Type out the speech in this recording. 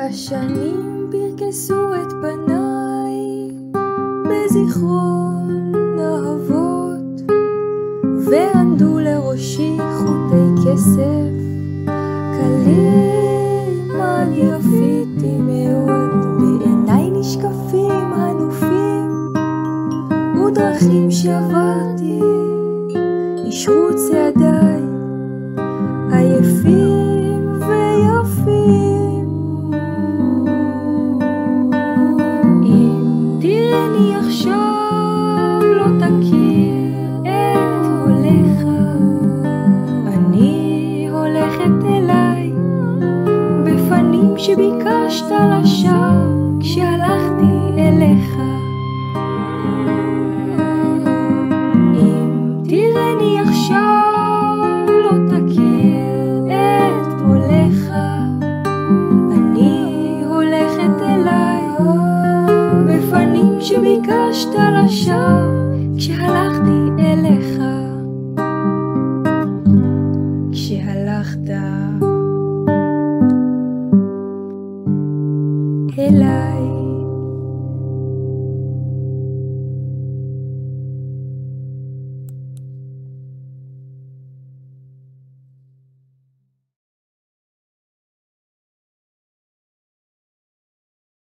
השנים פרקסו את פניי בזיכרון אהבות, וענדו לראשי חוטי כסף קלים על יפיתי מאוד. בעיניי נשקפים הנופים ודרכים שעברתי, אישרו צעדיי עייפים ויפים. אם תראיני עכשיו לא תכיר את הולך, אני הולכת אליי בפנים שביקשת לשווא כשהלכתי אליך. אם תראיני עכשיו לא תכיר את הולך, אני הולכת אליי בפנים שביקשת לשווא כשהלכתי אליך. כשהלכת אליי